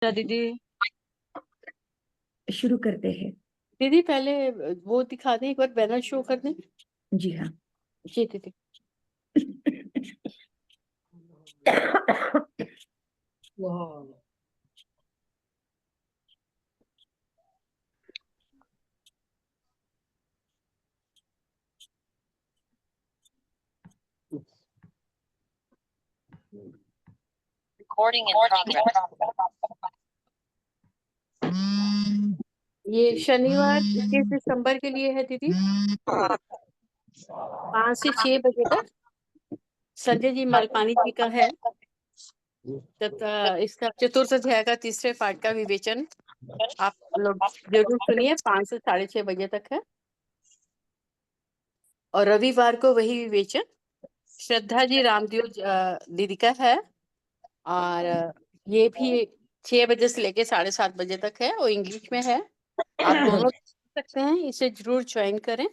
दीदी शुरू करते हैं। दीदी पहले वो दिखा दें, एक बार बैनर शो कर दें। जी हाँ। जी दीदी। Recording in progress. ये शनिवार 21 दिसंबर के लिए है दीदी, 5 से 6 बजे तक संजय जी मालपानी जी का है। तथा इसका चतुर्थ अध्याय का तीसरे पाठ का विवेचन आप लोग जरूर सुनिए। 5 से 6:30 बजे तक है। और रविवार को वही विवेचन श्रद्धा जी रामदेव दीदी का है। और ये भी 6 बजे से लेके 7:30 बजे तक है। वो इंग्लिश में है। आप दोनों देख सकते हैं, इसे जरूर ज्वाइन करें,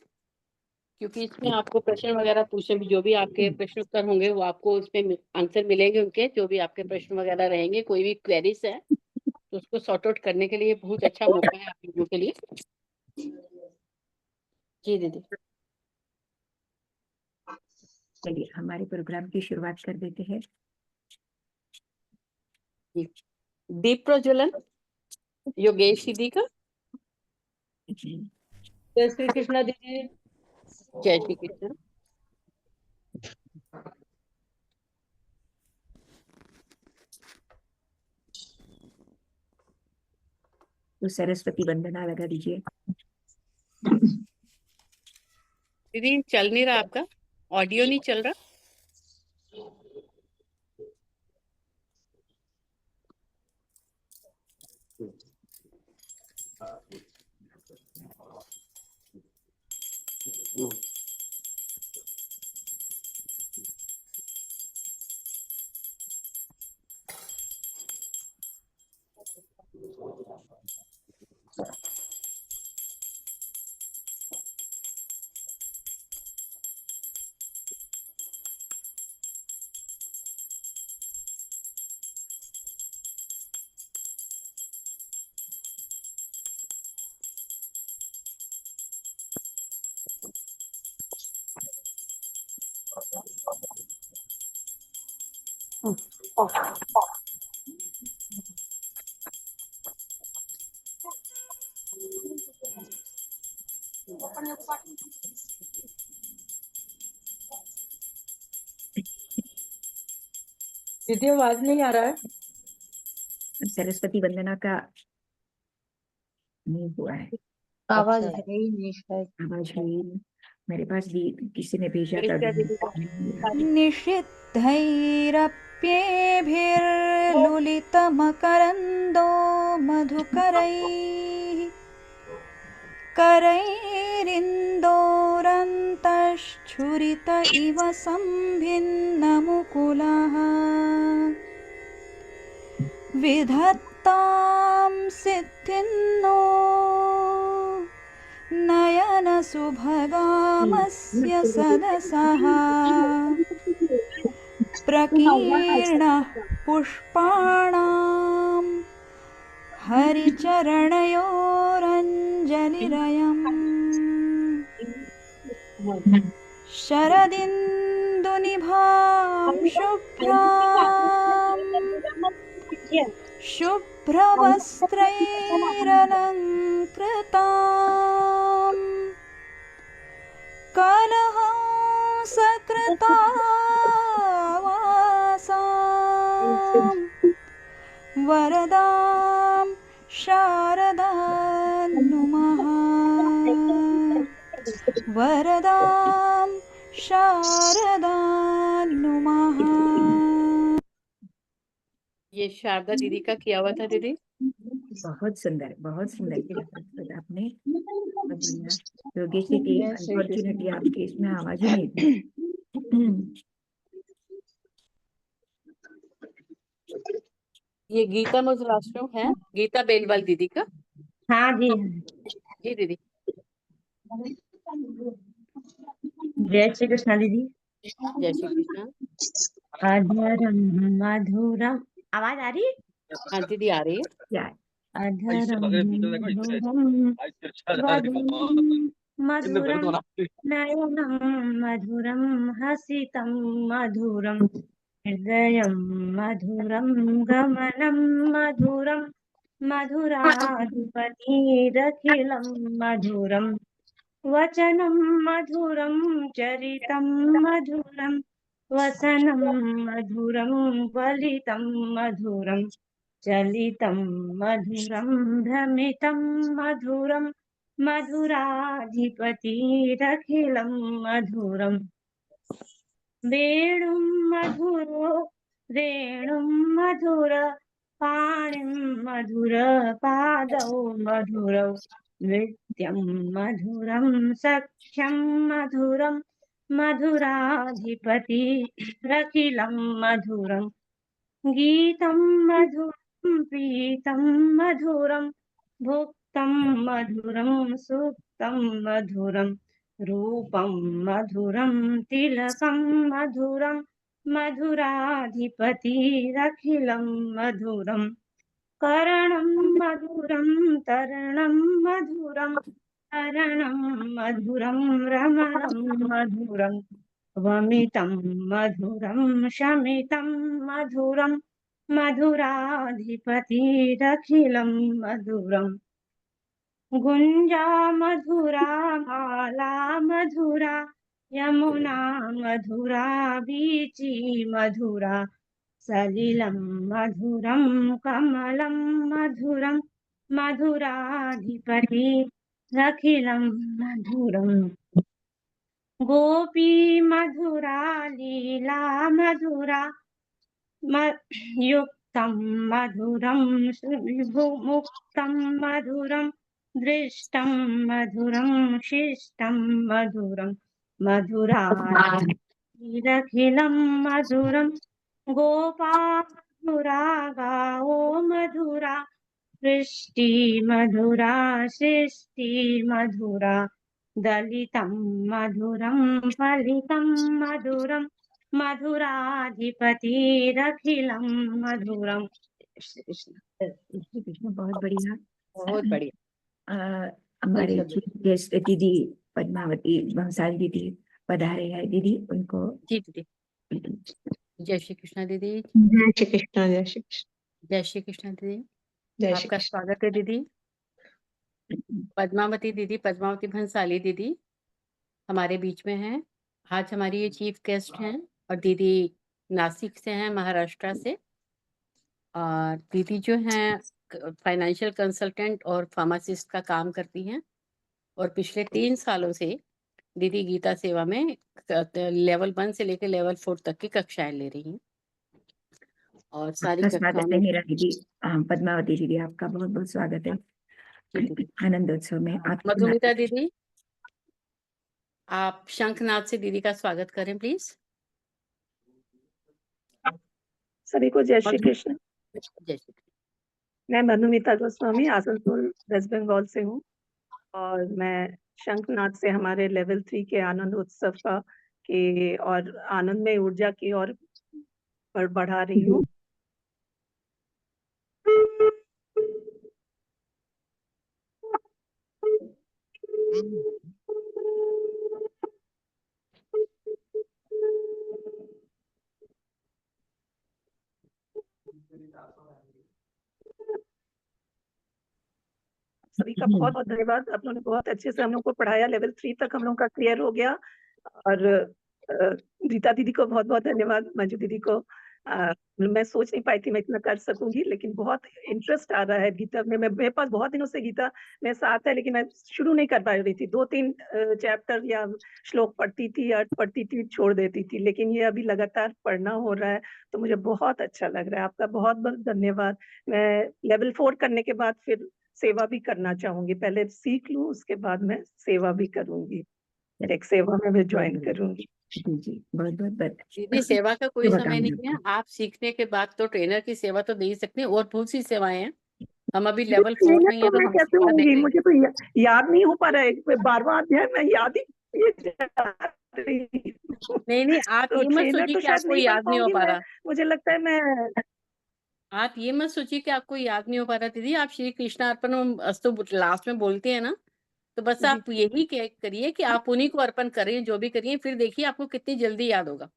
क्योंकि इसमें आपको प्रश्न वगैरह पूछे भी, जो भी आपके प्रश्न उत्तर होंगे वो आपको उसमें आंसर मिलेंगे उनके, जो भी आपके प्रश्न वगैरह रहेंगे। कोई भी क्वेरीज है तो उसको सॉर्ट आउट करने के लिए बहुत अच्छा मौका है आप लोगों के लिए। जी दीदी। चलिए हमारे प्रोग्राम की शुरुआत कर देते हैं। दीप प्रज्वलन योगेश दीदी का। जय श्री कृष्णा दीदी। जय श्री कृष्ण। तो सरस्वती वंदना लगा दीजिए। दीदी चल नहीं रहा, आपका ऑडियो नहीं चल रहा। दीदी आवाज नहीं आ रहा है। सरस्वती वंदना का नहीं हुआ है। आवाज है ही नहीं शायद। आवाज है ही नहीं। मेरे पास भी किसी ने भेजा था। निषिद्धैरप्येभिर्लुलितमकरन्दो मधुकरैः करैरिन्दोरन्तश्छुरित इव सम्भिन्नमुकुलः विधत्तां सिद्धिन्नो नयनसुभगामस्य सदसः प्रकीर्णः पुष्पाणां हरिचरणयोरञ्जलिरयम् शरदिन्दुनिभां शुभ्रवस्त्रैरलङ्कृताम् कलहंसकृतावासां वरदां शारदां नुमः वरदां शारदां नुमः। ये शारदा दीदी का किया हुआ था दीदी। बहुत सुंदर किया आपने। योगेश जी अनफॉर्चुनेटली आपके इसमें आवाज ही नहीं थी। ये गीता मधुराश्रम है, गीता बेलवाल दीदी का। हाँ जी। जी दीदी। जय श्री कृष्णा दीदी। जय श्री कृष्ण। अधरम मधुरम। आवाज आ रही है? हाँ दीदी आ रही है। क्या अधरम मधुरम वदनं मधुरं नयनं मधुरं हसितं मधुरं हृदयं मधुरं गमनं मधुरं मधुराधिपतिरखिलं मधुरं वचनं मधुरं चरितं मधुरं वसनं मधुरं फलितं मधुरं चलितं मधुरं भ्रमितं मधुरं मधुराधिपतिरखिलं मधुरम् वेणुं मधुरो वेणुं मधुर पाणिं मधुर पादौ मधुरौ नृत्यं मधुरं सख्यं मधुरं मधुराधिपतिरखिलं मधुरम् गीतं मधुरं प्रीतं मधुरं भुक्तं मधुरं सुप्तं मधुरं रूपं मधुरं तिलकं मधुरं मधुराधिपतिरखिलं मधुरम् करणं मधुरं तरणं मधुरं हरणं मधुरं रमणं मधुरं वमितं मधुरं शमितं मधुरं मधुराधिपतिरखिलं मधुरम् गुञ्जा मधुरा माला मधुरा यमुना मधुरा वीची मधुरा सलिलं मधुरं कमलं मधुरं मधुराधिपतिरखिलं मधुरम् गोपी मधुरा लीला मधुरा युक्तं मधुरं मुक्तं मधुरं दृष्टं मधुरं शिष्टं मधुरं मधुराधिपतिरखिलं मधुरं गोपा मधुरा गावो मधुरा सृष्टि मधुरा सृष्टि मधुरा दलितं मधुरं फलितं मधुरं मधुराधिपतिरखिलं मधुरम। श्री कृष्ण बहुत बढ़िया। बहुत बढ़िया। हमारे बिल्कुल। चीफ गेस्ट दीदी पद्मावती भंसाली दीदी पधारे हैं दीदी, उनको जी दीदी। जय श्री कृष्ण दीदी। जय श्री कृष्ण। जय श्री कृष्ण। जय श्री कृष्ण दीदी। जय श्री आपका कृष्ण। स्वागत है दीदी। पद्मावती दीदी, पद्मावती भंसाली दीदी हमारे बीच में हैं। आज हमारी ये चीफ गेस्ट हैं और दीदी नासिक से हैं, महाराष्ट्र से। और दीदी जो हैं फाइनेंशियल कंसल्टेंट और फार्मासिस्ट का काम करती हैं और पिछले 3 सालों से दीदी गीता सेवा में लेवल 1 से लेकर लेवल 4 तक की कक्षाएं ले रही हैं और सारी आपका कक्षाओं स्वागत है में। मेरा दीदी। पद्मावती दीदी आपका बहुत बहुत स्वागत है जी दीदी। आनंदोत्सव में। आप मधुमिता दीदी, आप शंखनाद से दीदी का स्वागत करें प्लीज। सभी को जय श्री कृष्ण। जय श्री कृष्ण। मैं मधुमिता गोस्वामी आसनसोल वेस्ट बंगाल से हूँ और मैं शंखनाद से हमारे लेवल 3 के आनंद उत्सव का के और आनंद में ऊर्जा की और बढ़ा रही हूँ। सभी का बहुत बहुत धन्यवाद। आप लोगों ने बहुत अच्छे से हम लोग को पढ़ाया। लेवल 3 तक हम लोग का क्लियर हो गया। और रीता दीदी को बहुत बहुत धन्यवाद, मंजू दीदी को। मैं सोच नहीं पाई थी मैं इतना कर सकूंगी, लेकिन बहुत इंटरेस्ट आ रहा है गीता में। मेरे पास बहुत दिनों से गीता में साथ है, लेकिन मैं शुरू नहीं कर पा रही थी। 2-3 चैप्टर या श्लोक पढ़ती थी, अर्थ पढ़ती थी, छोड़ देती थी। लेकिन ये अभी लगातार पढ़ना हो रहा है तो मुझे बहुत अच्छा लग रहा है। आपका बहुत बहुत धन्यवाद। मैं लेवल 4 करने के बाद फिर सेवा भी करना चाहूंगी। पहले सीख लूं, उसके बाद मैं सेवा भी करूंगी। एक सेवा में भी ज्वाइन करूंगी। जी बहुत बहुत दीदी सेवा का कोई समय नहीं है। शुभकामनाएं। आप सीखने के बाद तो ट्रेनर की सेवा तो दे ही सकते हैं और बहुत सी सेवाएं हैं। हम अभी लेवल 4 में तो हैं तो मैं हम कैसे सेवा होंगी? देंगे। मुझे तो याद नहीं हो पा रहा है। 12वां अध्याय मैं याद ही नहीं आप तो ये मत ट्रेनर सोचिए तो कि शायद आपको नहीं बन याद नहीं हो पाऊंगी पा मैं। रहा। मुझे लगता है मैं आप ये मत सोचिए कि आपको याद नहीं हो पा रहा दीदी, आप श्री कृष्णार्पण अस्तु लास्ट में बोलते हैं ना, तो बस जी आप यही करिए कि आप उन्हीं को अर्पण करिए, जो भी करिए, फिर देखिए आपको कितनी जल्दी याद होगा।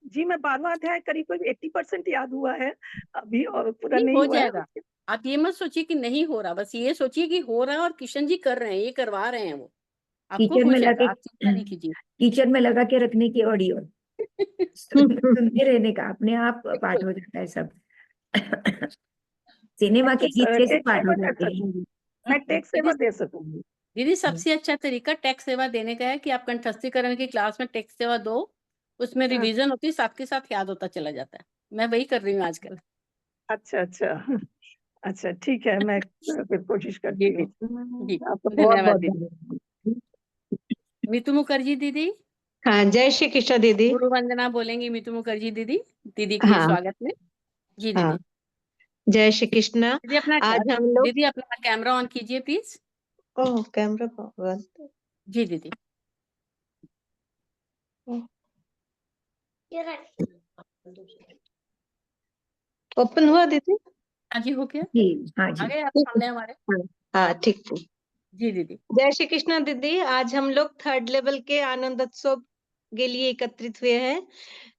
जी, मैं 12वां अध्याय करीब 80% याद हुआ है अभी, और पूरा नहीं नहीं हो हुआ है। जाएगा। आप ये मत सोचिए कि नहीं हो रहा, बस ये सोचिए कि हो रहा है और किशन जी कर रहे हैं, ये करवा रहे हैं वो, आपको किचन हो में जाएगा, लगा आप चिंता नहीं कीजिए। किचन में लगा के रखने की ऑडियो सुनते रहने का, अपने आप पाठ हो जाता है सब। सिनेमा के गीत कैसे टैक्स पाठ हो सेवा कर जाते हैं। सकूंगी, मैं टैक्स सेवा दे सकूंगी। दीदी सबसे अच्छा तरीका टैक्स सेवा देने का है कि आप कंठस्थीकरण की क्लास में टैक्स सेवा दो, उसमें हाँ, रिवीजन होती है, साथ के साथ याद होता चला जाता है। मैं वही कर रही हूँ आजकल। अच्छा अच्छा अच्छा, ठीक है, मैं फिर कोशिश जी करती हूँ। दीदी, जी आपका बहुत धन्यवाद बहुत दीदी। धन्यवाद। मीतू मुखर्जी दीदी, हाँ, जय श्री कृष्ण दीदी। गुरु वंदना बोलेंगी मीतू मुखर्जी दीदी, दीदी के हाँ स्वागत में। जी हाँ, दीदी। जय श्री कृष्ण। दीदी अपना आज हम लोग, दीदी अपना कैमरा ऑन कीजिए प्लीज। ओह कैमरा बंद। जी दीदी। ओपन हुआ दीदी? हाँ जी, हो गया, जी हाँ जी। आगे आप ठीक सामने है। हमारे। हाँ हाँ, ठीक है। जी दीदी। जय श्री कृष्ण दीदी। आज हम लोग 3rd लेवल के आनंदोत्सव के लिए एकत्रित हुए हैं।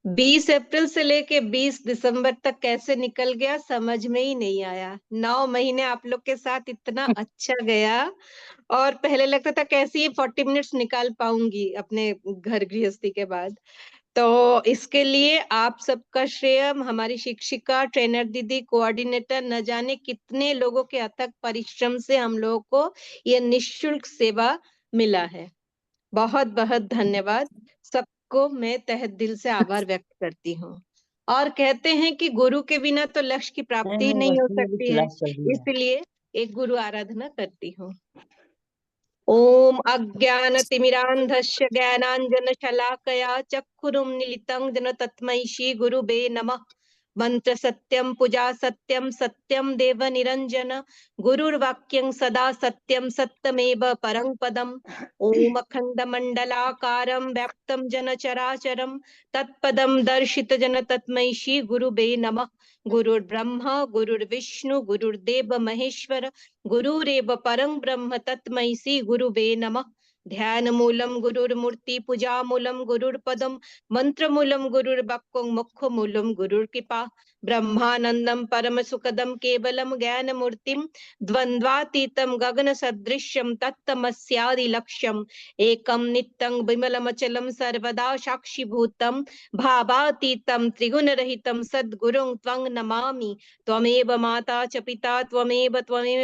20 अप्रैल से लेके 20 दिसंबर तक कैसे निकल गया समझ में ही नहीं आया। 9 महीने आप लोग के साथ इतना अच्छा गया, और पहले लगता था कैसे ये 40 मिनट्स निकाल पाऊंगी अपने घर गृहस्थी के बाद। तो इसके लिए आप सबका श्रेय, हमारी शिक्षिका, ट्रेनर दीदी, कोऑर्डिनेटर, न जाने कितने लोगों के अथक परिश्रम से हम लोगों को ये निःशुल्क सेवा मिला है। बहुत बहुत धन्यवाद। सबको मैं तहे दिल से आभार व्यक्त करती हूँ। और कहते हैं कि गुरु के बिना तो लक्ष्य की प्राप्ति ही नहीं हो सकती है, इसलिए एक गुरु आराधना करती हूँ। ओम अज्ञानतिमिरान्धस्य ज्ञानाञ्जनशलाकया चक्षुरुन्मीलितं येन तस्मै श्री गुरुवे नमः। मंत्र सत्यम, पूजा सत्यम, सत्यम देव निरंजन, गुरुर्वाक्यं सदा सत्यम, सत्यमेव परं पदम्। ओम अखंडमंडलाकारं व्याप्तं जन चराचरं, तत्पदं दर्शित जन तस्मै श्री गुरुवे नमः। गुरुर्ब्रह्मा गुरुर्विष्णु गुरुर्देव महेश्वर, गुरुरेव परं ब्रह्म, तस्मै श्री गुरुवे नमः। ध्यान मूलम गुरुर्मूर्ति, पूजा मूलम गुरुर्पदम, मंत्र मूलम गुरुर्वाक्यं, मोक्ष मूलम गुरुर्कृपा। ब्रह्मानंदम परम सुखदम केवलम ज्ञान मूर्तिम, द्वंद्वातीतम गगन सदृश्यम तत्तमस्यादि लक्ष्यम, एकम नित्यं विमलमचलम सर्वदा साक्षीभूतम, भावातीतम त्रिगुण रहितम सद्गुरुं त्वं नमामि। त्वमेव माता च पिता त्वमेव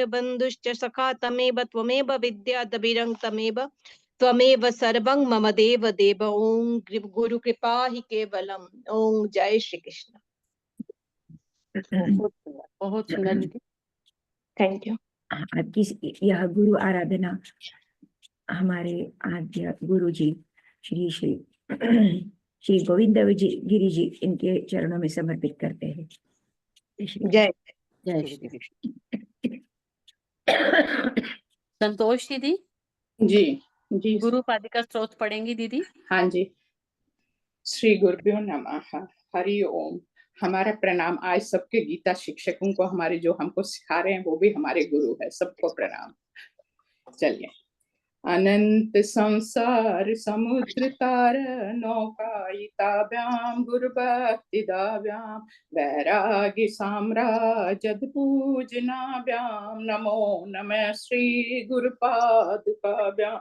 बन्धुश्च सखा त्वमेव विद्या द्रविणं त्वमेव सर्वं मम देव देव। ओम गुरु कृपा ही केवलम। ओम जय श्री कृष्ण। बहुत सुंदर दीदी। Thank you. आपकी यह गुरु आराधना हमारे आद्य गुरु जी श्री श्री श्री गोविंद जी गिरी जी, इनके चरणों में समर्पित करते हैं। जय जय श्री कृष्ण। संतोष दीदी, जी जी गुरु पादिका स्तोत्र पढ़ेंगी दीदी। हाँ जी। श्री गुरुभ्यो नमः। हरि ओम। हमारा प्रणाम आज सबके गीता शिक्षकों को, हमारे जो हमको सिखा रहे हैं वो भी हमारे गुरु है, सबको प्रणाम। चलिए। अनंत संसार समुद्र तार नौकायिताभ्याम गुरुभक्तिदाभ्याम वैराग्य साम्राजद पूजनाभ्याम नमो नमः श्री गुरुपादुकाभ्याम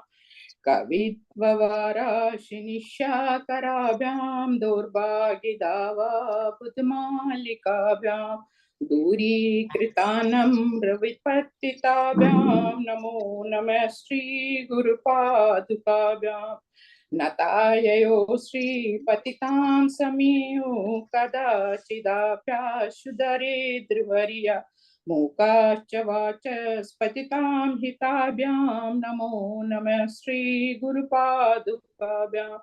कवित्ववाराशि निशाकराभ्याम दौर्भाग्यदावा बुद्धमालिकाभ्याम दूरीकृतानम्रविपत्तिताभ्यां नमो नमः श्री गुरुपादुकाभ्यां नताययो श्रीपतितां समीयो कदाचिदाप्याशुदरिद्रवर्या मूकाश्च वाचस्पतितां हिताभ्यां नमो नमः श्री गुरुपादुकाभ्यां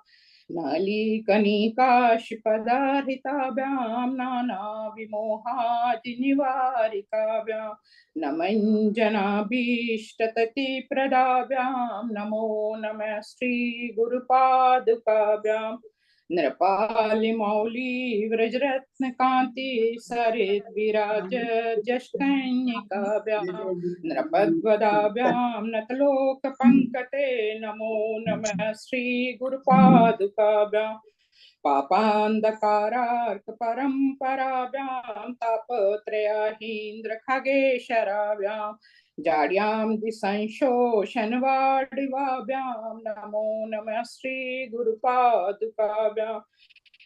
नालीकनिकाशपदार्हिताभ्यां नानाविमोहादिनिवारिकाभ्यां नमञ्जनाभीष्टततिप्रदाभ्यां नमो नमः श्री गुरुपादुकाभ्यां नृपाली मौली व्रजरत्न कांति सरित विराज जश कन्यकाभ्यां नृपद्वदाभ्यां नतलोक पंकते नमो नमः श्री गुरुपादुकाभ्यां पापान्धकारार्क परम्पराभ्यां तापत्रयाहीन्द्र खगेशराभ्यां जाड्यां दिसंशोषणवाडिवाभ्यां नमो नमः श्री गुरुपादुकाभ्यां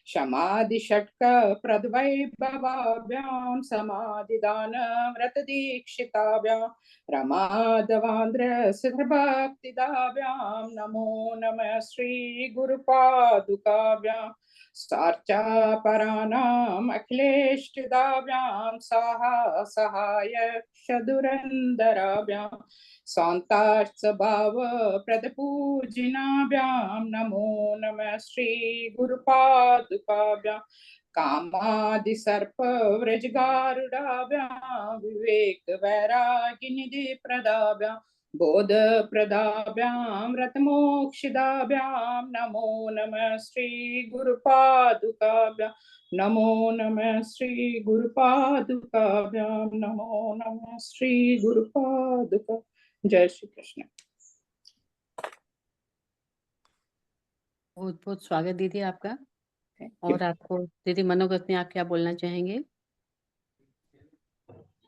क्षमादिषट्क प्रद्वैभवाभ्यां समाधिदान व्रतदीक्षिताभ्यां रमादवान्द्र सिद्धभक्तिदाभ्यां नमो नमः श्री गुरुपादुकाभ्यां सार्चापराणाम् अखिलेष्टदाभ्यां साहा सहाय क्षदुरन्दराभ्यां शान्तार्चभाव प्रदपूजिनाभ्यां नमो नमः श्री गुरुपादुकाभ्यां कामादि सर्प व्रजगारुडाभ्यां विवेक वैरागिनिधि प्रदाभ्यां बोध प्रदाभ्यां रतमोक्षदाभ्यां नमो नमः श्री गुरुपादुकाभ्यां नमो नमः श्री गुरुपादुकाभ्यां नमो नमः श्री गुरुपादुका। जय श्री कृष्ण। बहुत बहुत स्वागत दीदी आपका। और आपको दीदी मनोगत में आप क्या बोलना चाहेंगे?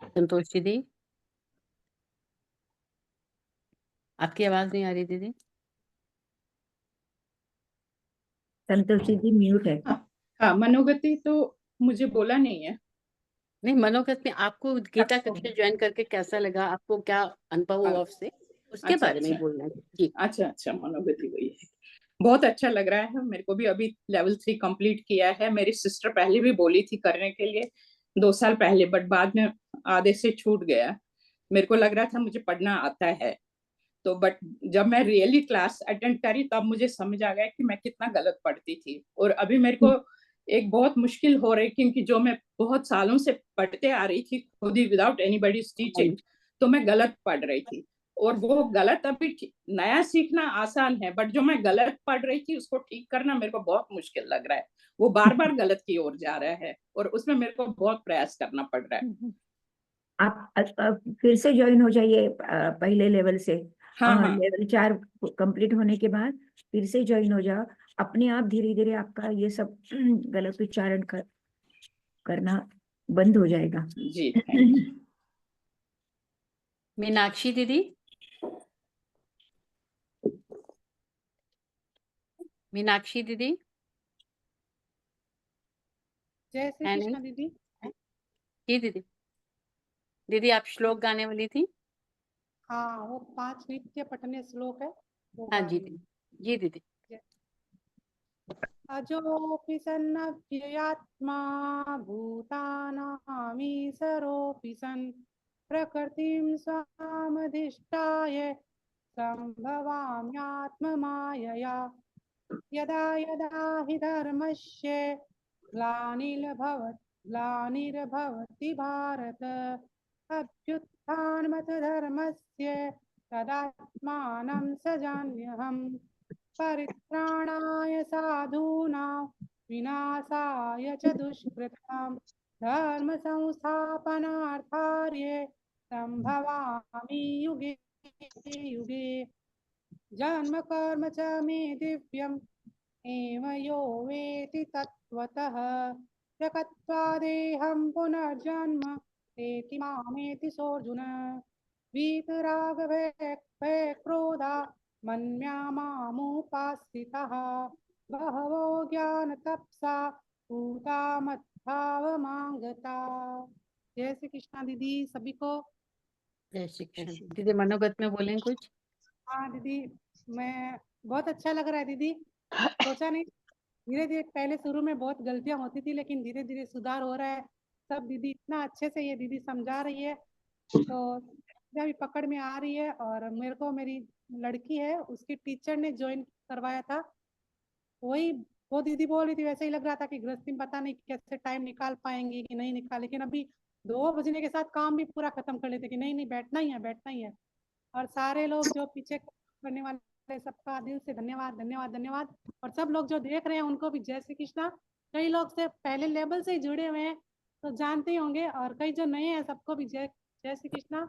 संतोष दीदी, आपकी आवाज नहीं आ रही दीदी। संतोष जी म्यूट है। हाँ, मनोगति तो मुझे बोला नहीं है। नहीं, मनोगत में आपको गीता कक्षा ज्वाइन करके कैसा लगा, आपको क्या अनुभव हुआ उससे, उसके अच्छा, बारे में बोलना है जी। अच्छा, मनोगति वही है। बहुत अच्छा लग रहा है मेरे को भी। अभी लेवल 3 कंप्लीट किया है। मेरी सिस्टर पहले भी बोली थी करने के लिए 2 साल पहले, बट बाद में आधे से छूट गया। मेरे को लग रहा था मुझे पढ़ना आता है, तो बट जब मैं रियली क्लास अटेंड करी तब मुझे समझ आ गया कि मैं कितना गलत पढ़ती थी। और अभी मेरे को एक बहुत मुश्किल हो रही, क्योंकि जो मैं बहुत सालों से पढ़ते आ रही थी खुद ही विदाउट एनीबॉडीज टीचिंग, तो मैं गलत पढ़ रही थी। और वो गलत, अभी नया सीखना आसान है, बट जो मैं गलत पढ़ रही थी उसको ठीक करना मेरे को बहुत मुश्किल लग रहा है। वो बार बार गलत की ओर जा रहा है और उसमें मेरे को बहुत प्रयास करना पड़ रहा है। आप फिर से ज्वाइन हो जाइए पहले लेवल से। हाँ। लेवल 4 कंप्लीट होने के बाद फिर से ज्वाइन हो जाओ। अपने आप धीरे धीरे आपका ये सब गलत उच्चारण करना बंद हो जाएगा। जी। मीनाक्षी दीदी, मीनाक्षी दीदी। जय श्री है कृष्ण नहीं? दीदी। जी दीदी। दीदी आप श्लोक गाने वाली थी। हाँ, वो 5 नित्य पठनीय श्लोक है वो हाँ गा जी रही हूँ। दीदी। जी दीदी। अजोऽपि सन्नव्ययात्मा भूतानामीशरोऽपि सन् प्रकृतिं स्वामधिष्ठाय सम्भवाम्यात्ममायया यदा यदा हि धर्मस्य ग्लानिर्भवति भारत अभ्युत्थानमतधर्मस्य तदात्मानं सजाम्यहम् परित्राणाय साधूनां विनाशाय च दुष्कृतां धर्म संस्थापनार्थाय संभवामि युगे युगे जन्म कर्म च मे दिव्यम् एव यो वेति तत्त्वतः त्यक्त्वा देहं पुनर्जन्म एति मामेति सोऽर्जुन वीतरागभयक्रोधा मन्म्या मामुपाश्रिताः बहवो ज्ञानतपसा पूता मद्भावमागता। जय श्री कृष्णा दीदी सभी को। जय श्री कृष्ण दीदी। मनोगत में बोलें कुछ। हाँ दीदी, मैं बहुत अच्छा लग रहा है दीदी। सोचा नहीं, धीरे धीरे पहले शुरू में बहुत गलतियां होती थी, लेकिन धीरे धीरे सुधार हो रहा है। सब दीदी इतना अच्छे से ये दीदी समझा रही है, तो भी पकड़ में आ रही है। और मेरे को मेरी लड़की है, उसकी टीचर ने ज्वाइन करवाया था, वही वो दीदी बोल रही थी, वैसे ही लग रहा था कि गृहस्थी में पता नहीं कैसे टाइम निकाल पाएंगी कि नहीं निकाल, लेकिन अभी 2 बजने के साथ काम भी पूरा खत्म कर लेते कि नहीं बैठना ही है बैठना ही है। और सारे लोग जो पीछे करने वाले सबका दिल से धन्यवाद धन्यवाद धन्यवाद। और सब लोग जो देख रहे हैं उनको भी जय श्री कृष्णा। कई लोग से पहले लेवल से ही जुड़े हुए हैं तो जानते ही होंगे, और कई जो नए हैं सबको भी जय जय श्री कृष्णा।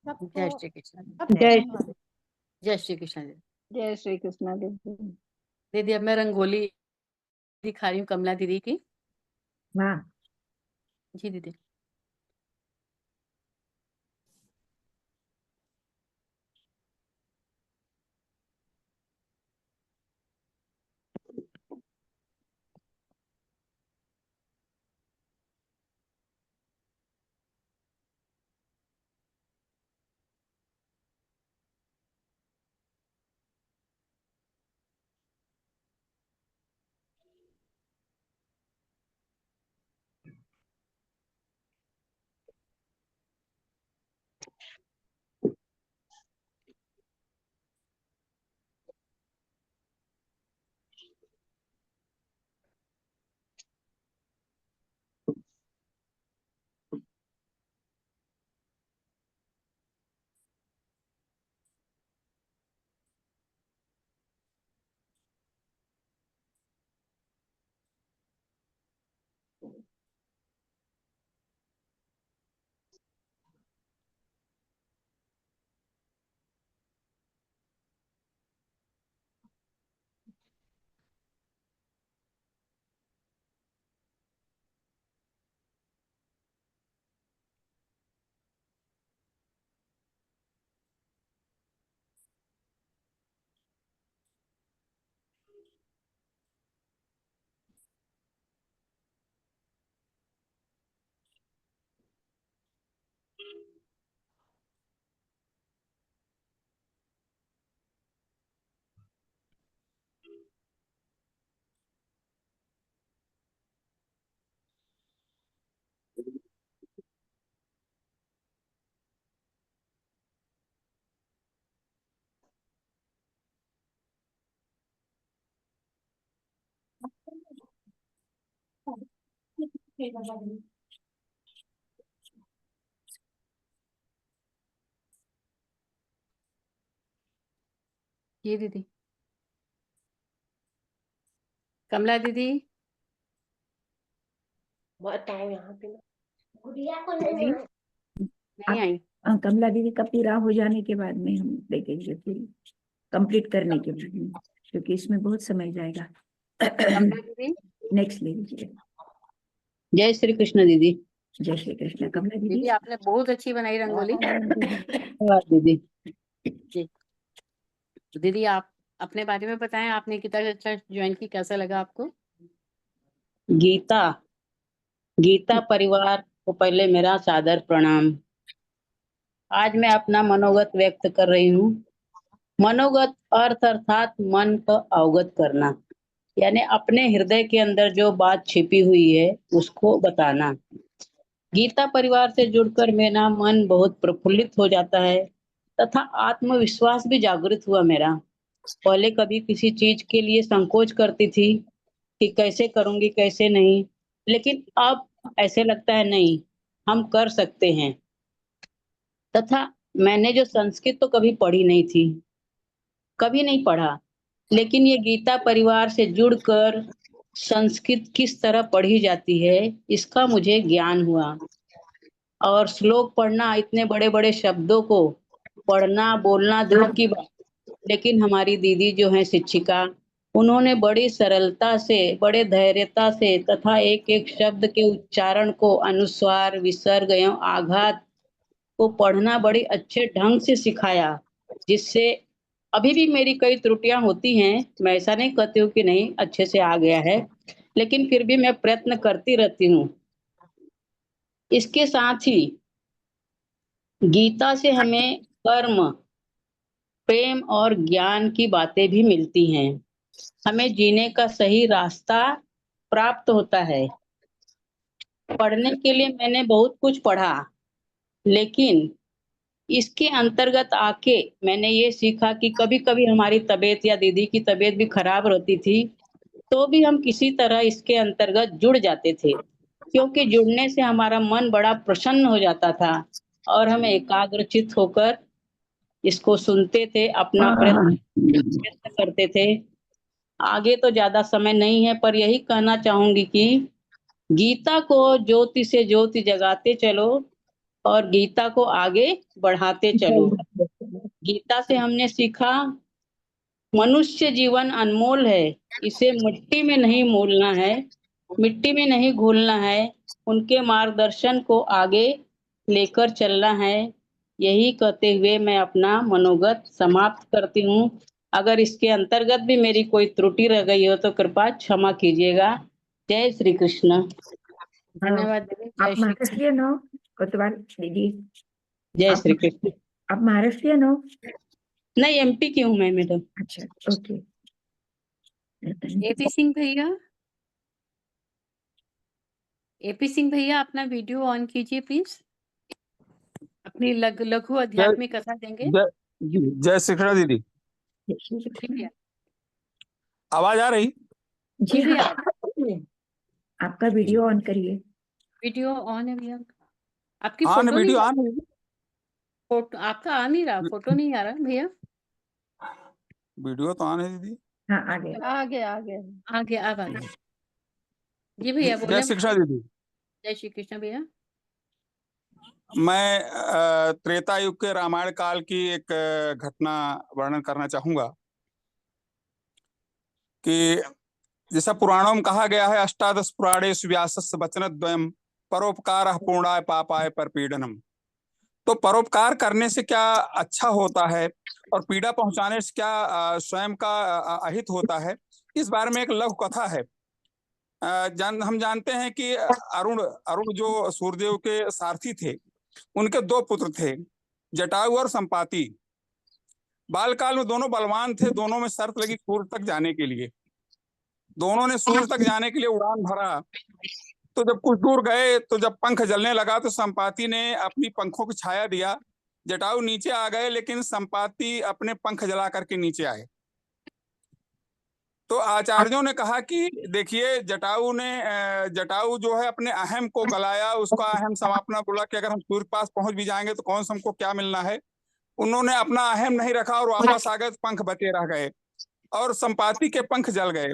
जय सबको श्री कृष्ण। सबको जय धन्यवाद। जय श्री कृष्ण जी। जय श्री कृष्णा दीदी। दीदी अब मैं रंगोली दिखा रही हूँ कमला दीदी की। वाह, जी दीदी। ये दीदी कमला दीदी। बताओ यहाँ पे ना गुड़िया को जी नहीं नहीं आई। कमला दीदी का पूरा हो जाने के बाद में हम देखेंगे, फिर कंप्लीट करने के बाद में, क्योंकि इसमें बहुत समय जाएगा। कमला दीदी। नेक्स्ट ले लीजिए। जय श्री कृष्ण दीदी। जय श्री कृष्ण। कमला दीदी दीदी। आपने बहुत अच्छी बनाई रंगोली। धन्यवाद दीदी। जी तो दीदी आप अपने बारे में बताएं, आपने गीता कक्षा ज्वाइन की, कैसा लगा आपको? गीता परिवार को पहले मेरा सादर प्रणाम। आज मैं अपना मनोगत व्यक्त कर रही हूँ। मनोगत अर्थ अर्थात मन को अवगत करना, यानी अपने हृदय के अंदर जो बात छिपी हुई है उसको बताना। गीता परिवार से जुड़कर मेरा मन बहुत प्रफुल्लित हो जाता है तथा आत्मविश्वास भी जागृत हुआ मेरा। पहले कभी किसी चीज के लिए संकोच करती थी कि कैसे करूंगी कैसे नहीं, लेकिन अब ऐसे लगता है नहीं, हम कर सकते हैं। तथा मैंने जो संस्कृत तो कभी पढ़ी नहीं थी, कभी नहीं पढ़ा, लेकिन ये गीता परिवार से जुड़कर संस्कृत किस तरह पढ़ी जाती है इसका मुझे ज्ञान हुआ। और श्लोक पढ़ना, इतने बड़े बड़े शब्दों को पढ़ना बोलना दूर की बात, लेकिन हमारी दीदी जो है शिक्षिका, उन्होंने बड़ी सरलता से, बड़े धैर्यता से तथा एक एक शब्द के उच्चारण को, अनुस्वार विसर्ग एवं आघात को पढ़ना बड़ी अच्छे ढंग से सिखाया, जिससे अभी भी मेरी कई त्रुटियां होती हैं। मैं ऐसा नहीं कहती हूँ कि नहीं, अच्छे से आ गया है, लेकिन फिर भी मैं प्रयत्न करती रहती हूँ। इसके साथ ही गीता से हमें कर्म, प्रेम और ज्ञान की बातें भी मिलती हैं। हमें जीने का सही रास्ता प्राप्त होता है। पढ़ने के लिए मैंने बहुत कुछ पढ़ा, लेकिन इसके अंतर्गत आके मैंने ये सीखा कि कभी-कभी हमारी तबीयत या दीदी की तबीयत भी खराब रहती थी, तो भी हम किसी तरह इसके अंतर्गत जुड़ जाते थे, क्योंकि जुड़ने से हमारा मन बड़ा प्रसन्न हो जाता था और हम एकाग्रचित होकर इसको सुनते थे, अपना प्रयत्न करते थे। आगे तो ज्यादा समय नहीं है, पर यही कहना चाहूंगी कि गीता को ज्योति से ज्योति जगाते चलो और गीता को आगे बढ़ाते चलो। गीता से हमने सीखा मनुष्य जीवन अनमोल है, इसे मिट्टी में नहीं मोलना है, मिट्टी में नहीं घोलना है, उनके मार्गदर्शन को आगे लेकर चलना है। यही कहते हुए मैं अपना मनोगत समाप्त करती हूँ। अगर इसके अंतर्गत भी मेरी कोई त्रुटि रह गई हो तो कृपया क्षमा कीजिएगा। जय श्री कृष्ण। धन्यवाद दीदी। जय आप श्री कृष्ण। महाराष्ट्रीयन हो कोतवाल दीदी? जय आप श्री कृष्ण। आप महाराष्ट्रीयन हो? नहीं, एमपी की हूँ मैं मैडम। अच्छा, ओके। एपी सिंह भैया, एपी सिंह भैया अपना वीडियो ऑन कीजिए प्लीज। अपनी लघु आध्यात्मिक कथा देंगे। जय श्री कृष्ण दीदी, जी भैया। आवाज आ रही? जी भैया हाँ, आपका वीडियो ऑन करिए। वीडियो ऑन है भैया। आपकी ऑन फोटो नहीं वीडियो आ ऑन है। फोटो आपका आ नहीं रहा, फोटो नहीं आ रहा भैया। वीडियो तो ऑन है दीदी। हाँ, आ गया। आगे आगे आगे अब आ गया। जी भैया जय बोले। श्री कृष्ण दीदी। जय श्री कृष्ण भैया। मैं त्रेता युग के रामायण काल की एक घटना वर्णन करना चाहूंगा कि जैसा पुराणों में कहा गया है, अष्टादश पुराणेषु व्यासस्य वचनद्वयम् परोपकारः पूर्णाय पापाय परपीडनम। तो परोपकार करने से क्या अच्छा होता है और पीड़ा पहुंचाने से क्या स्वयं का अहित होता है, इस बारे में एक लघु कथा है। हम जानते हैं कि अरुण अरुण जो सूर्यदेव के सारथी थे, उनके दो पुत्र थे, जटायु और संपाति। बालकाल में दोनों बलवान थे, दोनों में शर्त लगी सूर्य तक जाने के लिए। दोनों ने सूर्य तक जाने के लिए उड़ान भरा। तो जब कुछ दूर गए तो जब पंख जलने लगा तो संपाति ने अपनी पंखों की छाया दिया। जटायु नीचे आ गए, लेकिन संपाति अपने पंख जला करके नीचे आए। तो आचार्यों ने कहा कि देखिए, जटायु जो है अपने अहम को गलाया, उसका अहम समापना बोला कि अगर हम सूर्य के पास पहुंच भी जाएंगे तो कौन सा हमको क्या मिलना है। उन्होंने अपना अहम नहीं रखा और वापस आ गए तो पंख बचे रह गए और संपाति के पंख जल गए।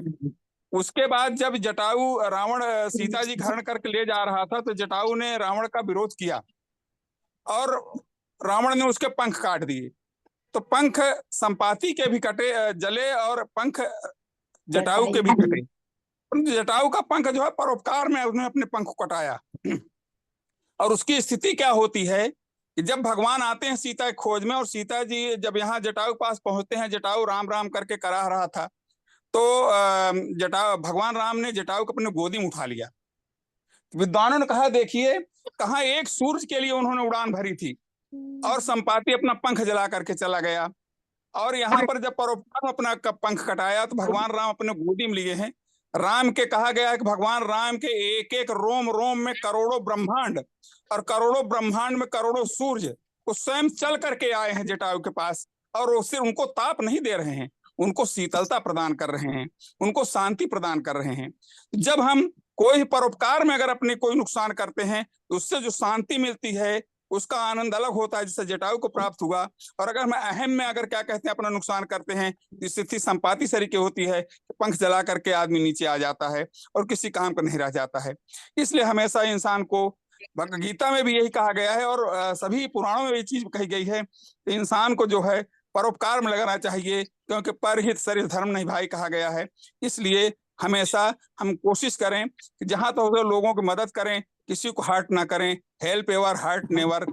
उसके बाद जब जटायु रावण सीता जी हरण करके ले जा रहा था तो जटायु ने रावण का विरोध किया और रावण ने उसके पंख काट दिए। तो पंख संपाति के भी कटे, जले, और पंख जटायु के भी कटे। जटायु का पंख जो है परोपकार में उसने अपने पंख को कटाया। और उसकी स्थिति क्या होती है कि जब भगवान आते हैं सीता की खोज में, और सीता जी जब यहाँ जटायु पास पहुंचते हैं, जटायु राम राम करके कराह रहा था, तो भगवान राम ने जटायु को अपने गोदी में उठा लिया। विद्वानों ने कहा, देखिए कहाँ एक सूरज के लिए उन्होंने उड़ान भरी थी और संपाति अपना पंख जला करके चला गया। और यहाँ पर जब परोपकार अपना पंख कटाया तो भगवान राम अपने गोदी में लिए हैं। राम के कहा गया है कि भगवान राम के एक एक रोम रोम में करोड़ों ब्रह्मांड, और करोड़ों ब्रह्मांड में करोड़ों सूर्य वो स्वयं चल करके आए हैं जटायु के पास, और वो सिर्फ उनको ताप नहीं दे रहे हैं, उनको शीतलता प्रदान कर रहे हैं, उनको शांति प्रदान कर रहे हैं। जब हम कोई परोपकार में अगर अपने कोई नुकसान करते हैं तो उससे जो शांति मिलती है उसका आनंद अलग होता है, जिससे जटायु को प्राप्त हुआ। और अगर मैं अहम में अगर क्या कहते हैं अपना नुकसान करते हैं, स्थिति संपाति सरी की होती है, पंख जला करके आदमी नीचे आ जाता है और किसी काम का नहीं रह जाता है। इसलिए हमेशा इंसान को, भगवद गीता में भी यही कहा गया है और सभी पुराणों में ये चीज कही गई है कि इंसान को जो है परोपकार में लगाना चाहिए, क्योंकि परहित सरित धर्म नहीं भाई कहा गया है। इसलिए हमेशा हम कोशिश करें कि जहां तो लोगों की मदद करें, किसी को हर्ट ना करें। हेल्प एवर हर्ट नेवर,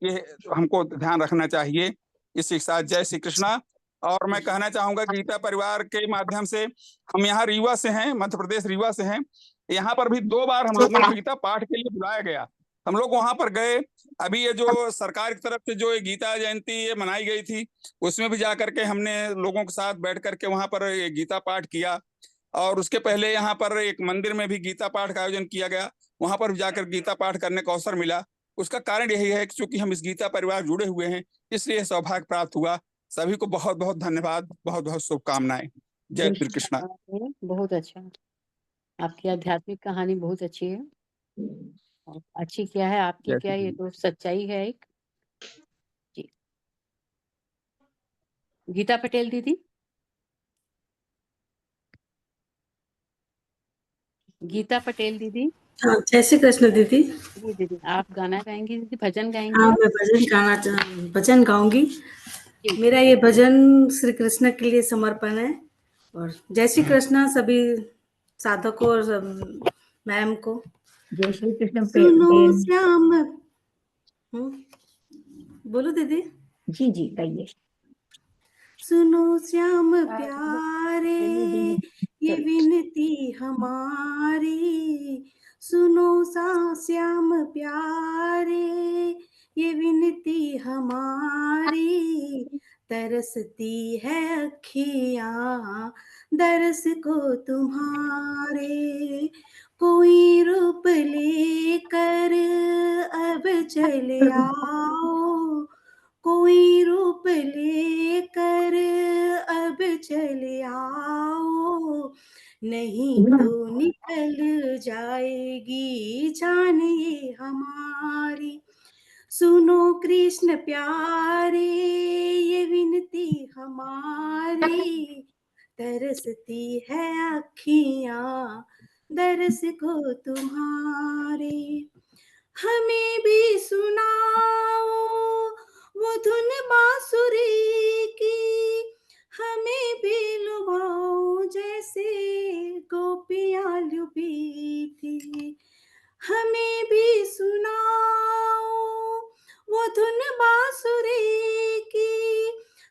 ये हमको ध्यान रखना चाहिए। इसी के साथ जय श्री कृष्णा। और मैं कहना चाहूंगा गीता परिवार के माध्यम से, हम यहाँ रीवा से हैं, मध्य प्रदेश रीवा से हैं। यहाँ पर भी 2 बार हम लोगों को गीता पाठ के लिए बुलाया गया, हम लोग वहां पर गए। अभी ये जो सरकार की तरफ से जो गीता जयंती ये मनाई गई थी, उसमें भी जाकर के हमने लोगों के साथ बैठ करके वहां पर गीता पाठ किया। और उसके पहले यहाँ पर एक मंदिर में भी गीता पाठ का आयोजन किया गया, वहां पर जाकर गीता पाठ करने का अवसर मिला। उसका कारण यही है कि चूंकि हम इस गीता परिवार जुड़े हुए हैं, इसलिए सौभाग्य प्राप्त हुआ। सभी को बहुत बहुत धन्यवाद, बहुत बहुत शुभकामनाएं। जय श्री कृष्णा। बहुत अच्छा, आपकी आध्यात्मिक कहानी बहुत अच्छी है। और अच्छी क्या है, आपकी क्या है, ये तो सच्चाई है एक। गीता पटेल दीदी, गीता पटेल दीदी। हाँ, जय श्री कृष्ण दीदी। जी दीदी, आप गाना गाएंगी दीदी, भजन गाएंगी हाँ, आप? मैं भजन गाऊंगी। जी। मेरा ये भजन श्री कृष्ण के लिए समर्पण है। और जय श्री कृष्ण सभी साधकों और मैम को। जय श्री कृष्ण सुनो बेन। श्याम, बोलो दीदी। जी जी कहिए। सुनो श्याम प्यारे ये विनती हमारी, सुनो सा श्याम प्यारे ये विनती हमारी, तरसती है अखियाँ दरस को तुम्हारे, कोई रूप लेकर अब चले आओ, कोई रूप लेकर अब चले आओ, नहीं तो निकल जाएगी जान ये हमारी, सुनो कृष्ण प्यारे ये विनती हमारी, तरसती है अखियाँ दरस को तुम्हारे, हमें भी सुनाओ वो धुन बांसुरी की, हमें भी लुभाओ जैसे गोपियाँ लुभी थी, हमें भी सुनाओ वो धुन बांसुरी की,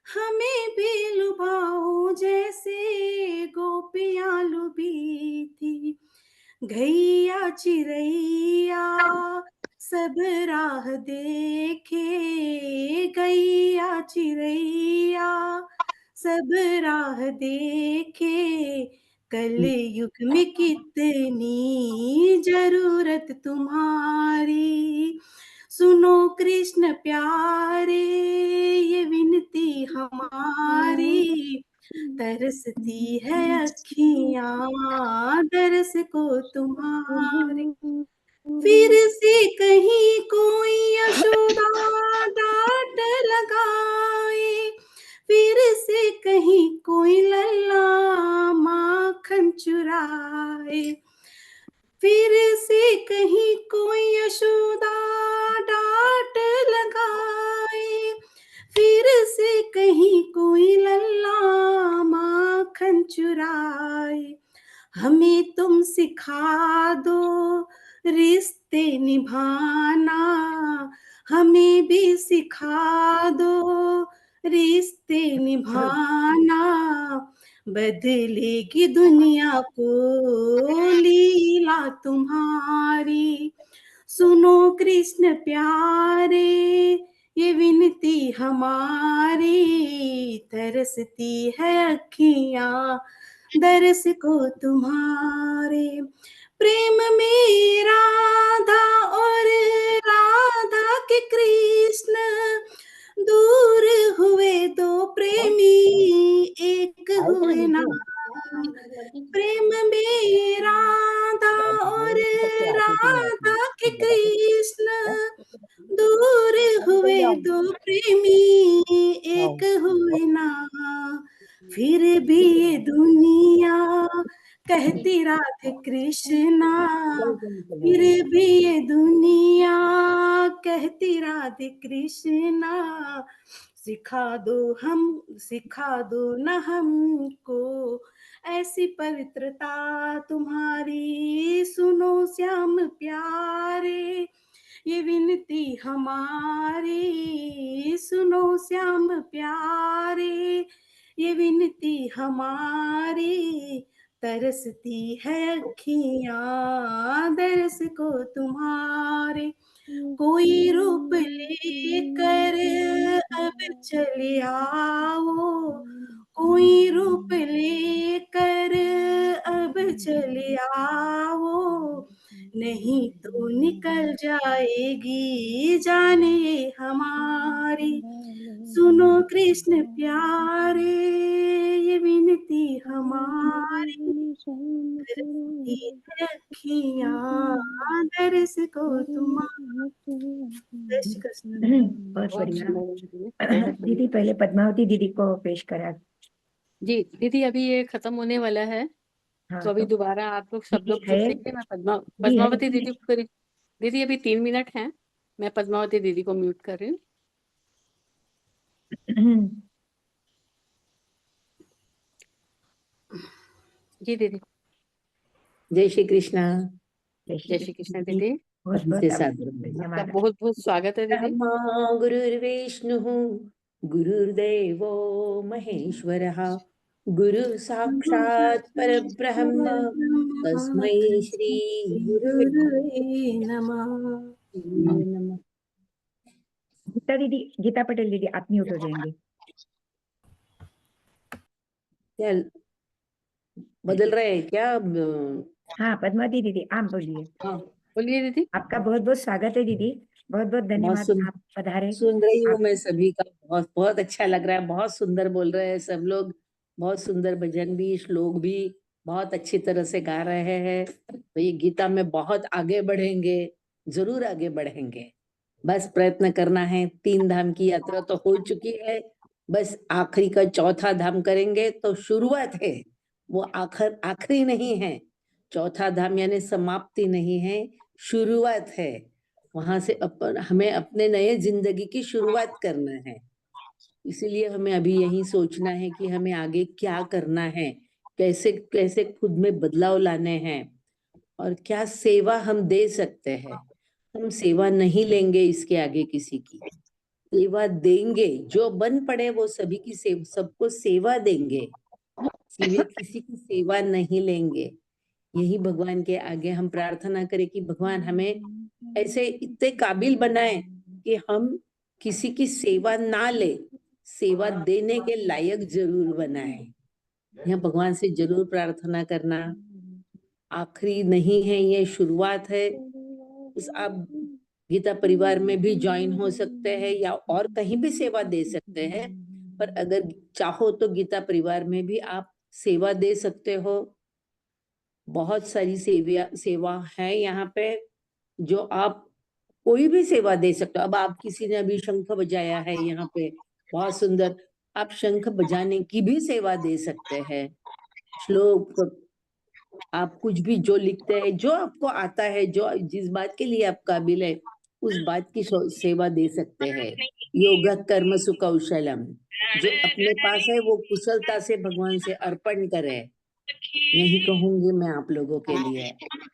हमें भी लुभाओ जैसे गोपियाँ लुभी थी, गैया चिरैया सब राह देखे, गैया चिरैया सब राह देखे, कल युग में कितनी जरूरत तुम्हारी, सुनो कृष्ण प्यारे ये विनती हमारी, तरसती है अखियाँ दरस को तुम्हारे, फिर से कहीं कोई यशोदा डांट लगाए, फिर से कहीं कोई लल्ला माखन चुराए, फिर से कहीं कोई यशोदा डांट लगाए, फिर से कहीं कोई लल्ला माखन चुराए, हमें तुम सिखा दो रिश्ते निभाना, हमें भी सिखा दो रिश्ते निभाना, बदलेगी दुनिया को लीला तुम्हारी, सुनो कृष्ण प्यारे ये विनती हमारी, तरसती है अखियाँ दरस को तुम्हारे, प्रेम में राधा और राधा के कृष्ण, दूर हुए दो प्रेमी एक हुए ना, प्रेम में राधा और राधा के कृष्ण, दूर हुए दो प्रेमी एक हुए ना, फिर भी ये दुनिया कहती राधे कृष्णा, फिर भी ये दुनिया कहती राधे कृष्णा, सिखा दो न हमको ऐसी पवित्रता तुम्हारी, सुनो श्याम प्यारे ये विनती हमारी, सुनो श्याम प्यारे ये विनती हमारी, तरसती है अखियाँ दरस को तुम्हारे, कोई रूप लेकर अब चले आओ, कोई रूप लेकर अब चले आओ, नहीं तो निकल जाएगी जाने हमारी, सुनो कृष्ण प्यारे ये विनती हमारी तरसती है अखियाँ दरस को तुम्हारा। जय श्री कृष्ण। बहुत बहुत बढ़िया। सुंदर दीदी, बहुत दीदी बढ़िया। पहले पद्मावती दीदी को पेश करा। जी दीदी, अभी ये खत्म होने वाला है, हाँ तो अभी तो दोबारा आप लोग सब लोग है जुड़ेंगे। मैं जी है पद्मावती दीदी को करीब, दीदी अभी 3 मिनट हैं, मैं पद्मावती दीदी को म्यूट कर रही हूँ। जी दीदी। जय श्री कृष्णा। जय श्री कृष्ण दीदी, बहुत से बहुत सादर आपका धन्यवाद। बहुत बहुत स्वागत है दीदी। ब्रह्मा गुरुर्विष्णुः गुरुर्देवो महेश्वरः गुरु साक्षात् परब्रह्म तस्मै श्री गुरुवे गुरुवे नमः। नमः। गीता पटेल दीदी आप म्यूट हो जाएंगे। क्या बदल रहे हैं क्या? हाँ पद्मावती दीदी आप बोलिए। हाँ बोलिए दीदी। आपका बहुत बहुत स्वागत है दीदी, बहुत बहुत धन्यवाद आप पधारे। सुन रही हूँ आप मैं सभी का, बहुत बहुत अच्छा लग रहा है, बहुत सुंदर बोल रहे हैं सब लोग, बहुत सुंदर भजन भी, श्लोक भी बहुत अच्छी तरह से गा रहे हैं। तो ये गीता में बहुत आगे बढ़ेंगे, जरूर आगे बढ़ेंगे। बस प्रयत्न करना है। 3 धाम की यात्रा तो हो चुकी है, बस आखिरी का 4था धाम करेंगे तो शुरुआत है, वो आखिरी नहीं है। 4था धाम यानी समाप्ति नहीं है, शुरुआत है। वहां से हमें अपने नए जिंदगी की शुरुआत करना है। इसीलिए हमें अभी यही सोचना है कि हमें आगे क्या करना है, कैसे कैसे खुद में बदलाव लाने हैं और क्या सेवा हम दे सकते हैं। हम सेवा नहीं लेंगे इसके आगे किसी की, सेवा देंगे। जो बन पड़े वो सभी की सबको सेवा देंगे, सिवाय किसी की सेवा नहीं लेंगे। यही भगवान के आगे हम प्रार्थना करें कि भगवान हमें ऐसे इतने काबिल बनाए कि हम किसी की सेवा ना ले, सेवा देने के लायक जरूर बनाए। यह भगवान से जरूर प्रार्थना करना। आखिरी नहीं है, ये शुरुआत है। उस आप गीता परिवार में भी ज्वाइन हो सकते हैं या और कहीं भी सेवा दे सकते हैं, पर अगर चाहो तो गीता परिवार में भी आप सेवा दे सकते हो। बहुत सारी सेवा है यहाँ पे, जो आप कोई भी सेवा दे सकते हो। अब आप किसी ने अभी शंख बजाया है यहाँ पे, बहुत सुंदर, आप शंख बजाने की भी सेवा दे सकते हैं। श्लोक आप कुछ भी जो लिखते हैं, जो आपको आता है, जो जिस बात के लिए आप काबिल है, उस बात की सेवा दे सकते हैं। योग कर्म सुकौशलम, जो अपने पास है वो कुशलता से भगवान से अर्पण करे। यही कहूंगी मैं आप लोगों के लिए।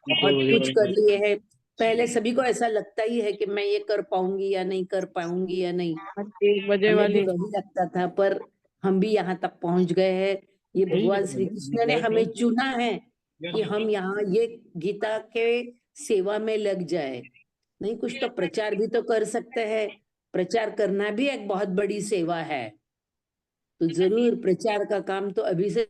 बहुत कुछ कर लिए है, पहले सभी को ऐसा लगता ही है कि मैं ये कर पाऊंगी या नहीं कर पाऊंगी या नहीं, 1 बजे हमें भी वाली। वही लगता था, पर हम भी यहाँ तक पहुंच गए हैं। ये भगवान श्री कृष्ण ने हमें चुना है कि हम यहाँ ये गीता के सेवा में लग जाए। नहीं कुछ तो प्रचार भी तो कर सकते हैं, प्रचार करना भी एक बहुत बड़ी सेवा है। तो जरूर प्रचार का काम तो अभी से